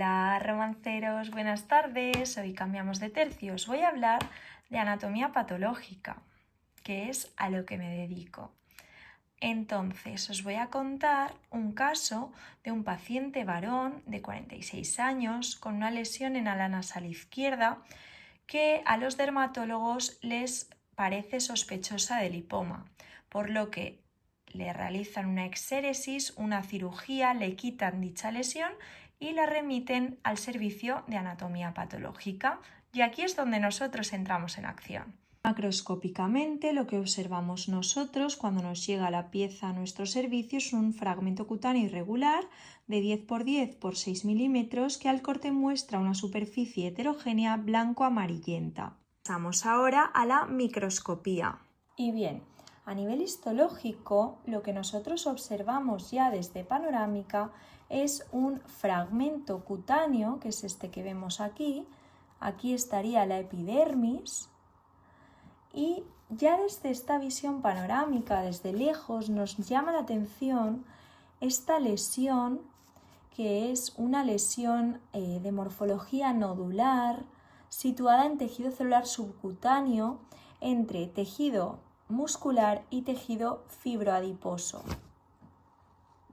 Hola romanceros, buenas tardes. Hoy cambiamos de tercio. Os voy a hablar de anatomía patológica, que es a lo que me dedico. Entonces, os voy a contar un caso de un paciente varón de 46 años con una lesión en ala nasal izquierda que a los dermatólogos les parece sospechosa de lipoma, por lo que le realizan una exéresis, una cirugía, le quitan dicha lesión y la remiten al servicio de anatomía patológica. Y aquí es donde nosotros entramos en acción. Macroscópicamente, lo que observamos nosotros cuando nos llega la pieza a nuestro servicio es un fragmento cutáneo irregular de 10 por 10 por 6 milímetros que al corte muestra una superficie heterogénea blanco-amarillenta. Pasamos ahora a la microscopía. Y bien, a nivel histológico, lo que nosotros observamos ya desde panorámica es un fragmento cutáneo, que es este que vemos aquí. Aquí estaría la epidermis. Y ya desde esta visión panorámica, desde lejos, nos llama la atención esta lesión, que es una lesión de morfología nodular, situada en tejido celular subcutáneo entre tejido muscular y tejido fibroadiposo.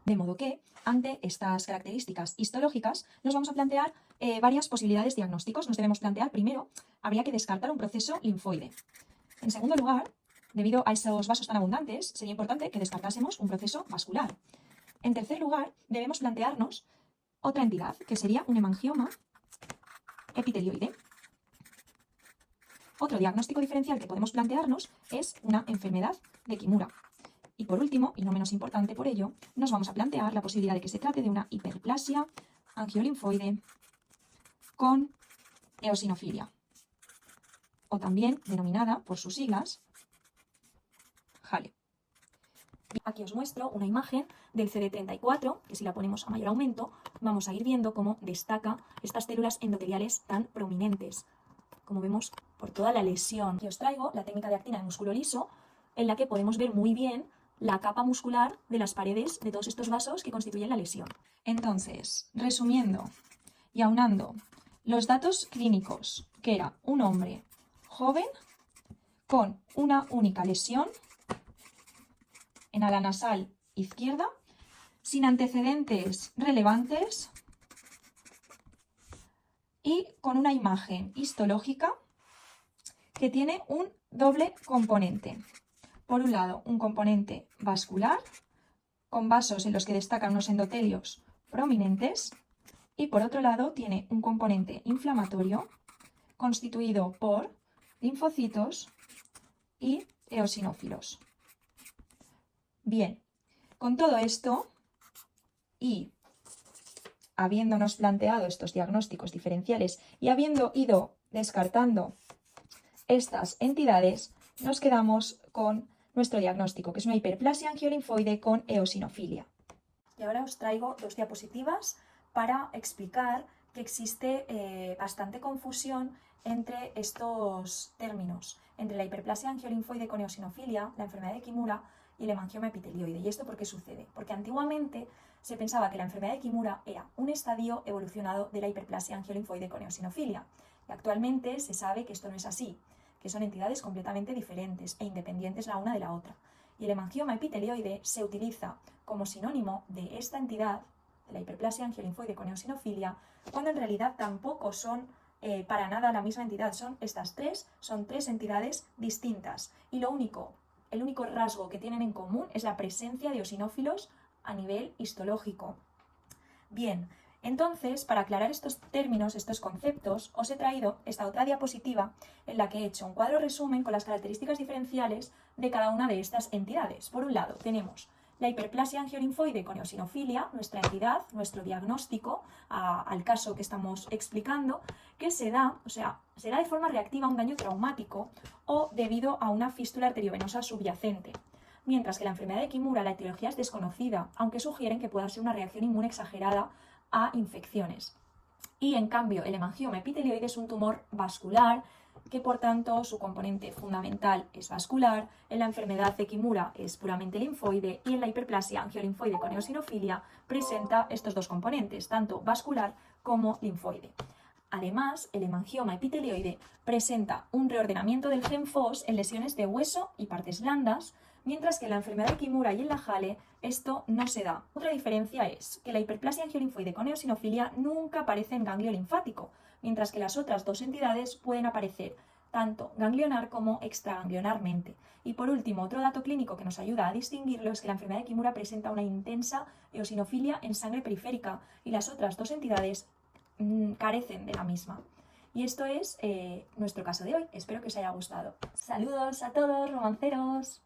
De modo que, ante estas características histológicas, nos vamos a plantear varias posibilidades diagnósticos. Nos debemos plantear, primero, habría que descartar un proceso linfoide. En segundo lugar, debido a esos vasos tan abundantes, sería importante que descartásemos un proceso vascular. En tercer lugar, debemos plantearnos otra entidad, que sería un hemangioma epitelioide. Otro diagnóstico diferencial que podemos plantearnos es una enfermedad de Kimura. Y por último, y no menos importante por ello, nos vamos a plantear la posibilidad de que se trate de una hiperplasia angiolinfoide con eosinofilia, o también denominada por sus siglas Hale. Aquí os muestro una imagen del CD34, que si la ponemos a mayor aumento, vamos a ir viendo cómo destaca estas células endoteliales tan prominentes, como vemos por toda la lesión. Aquí os traigo la técnica de actina de músculo liso, en la que podemos ver muy bien la capa muscular de las paredes de todos estos vasos que constituyen la lesión. Entonces, resumiendo y aunando los datos clínicos, que era un hombre joven con una única lesión en ala nasal izquierda, sin antecedentes relevantes y con una imagen histológica que tiene un doble componente. Por un lado, un componente vascular, con vasos en los que destacan unos endotelios prominentes, y por otro lado tiene un componente inflamatorio constituido por linfocitos y eosinófilos. Bien, con todo esto y habiéndonos planteado estos diagnósticos diferenciales y habiendo ido descartando estas entidades, nos quedamos con nuestro diagnóstico, que es una hiperplasia angiolinfoide con eosinofilia. Y ahora os traigo dos diapositivas para explicar que existe bastante confusión entre estos términos, entre la hiperplasia angiolinfoide con eosinofilia, la enfermedad de Kimura y el hemangioma epitelioide. ¿Y esto por qué sucede? Porque antiguamente se pensaba que la enfermedad de Kimura era un estadio evolucionado de la hiperplasia angiolinfoide con eosinofilia. Y actualmente se sabe que esto no es así, que son entidades completamente diferentes e independientes la una de la otra. Y el hemangioma epitelioide se utiliza como sinónimo de esta entidad, de la hiperplasia angiolinfoide con eosinofilia, cuando en realidad tampoco son para nada la misma entidad. Son tres entidades distintas. Y el único rasgo que tienen en común es la presencia de eosinófilos a nivel histológico. Bien, entonces, para aclarar estos términos, estos conceptos, os he traído esta otra diapositiva en la que he hecho un cuadro resumen con las características diferenciales de cada una de estas entidades. Por un lado, tenemos la hiperplasia angiolinfoide con eosinofilia, nuestra entidad, nuestro diagnóstico al caso que estamos explicando, que se da de forma reactiva a un daño traumático o debido a una fístula arteriovenosa subyacente. Mientras que la enfermedad de Kimura, la etiología es desconocida, aunque sugieren que pueda ser una reacción inmune exagerada a infecciones. Y en cambio, el hemangioma epitelioide es un tumor vascular que por tanto su componente fundamental es vascular, en la enfermedad de Kimura es puramente linfoide y en la hiperplasia angiolinfoide con eosinofilia presenta estos dos componentes, tanto vascular como linfoide. Además, el hemangioma epitelioide presenta un reordenamiento del gen FOS en lesiones de hueso y partes blandas, mientras que en la enfermedad de Kimura y en la Hale esto no se da. Otra diferencia es que la hiperplasia angiolinfoide con eosinofilia nunca aparece en ganglio linfático, mientras que las otras dos entidades pueden aparecer tanto ganglionar como extraganglionarmente. Y por último, otro dato clínico que nos ayuda a distinguirlo es que la enfermedad de Kimura presenta una intensa eosinofilia en sangre periférica y las otras dos entidades carecen de la misma. Y esto es nuestro caso de hoy. Espero que os haya gustado. Saludos a todos, romanceros.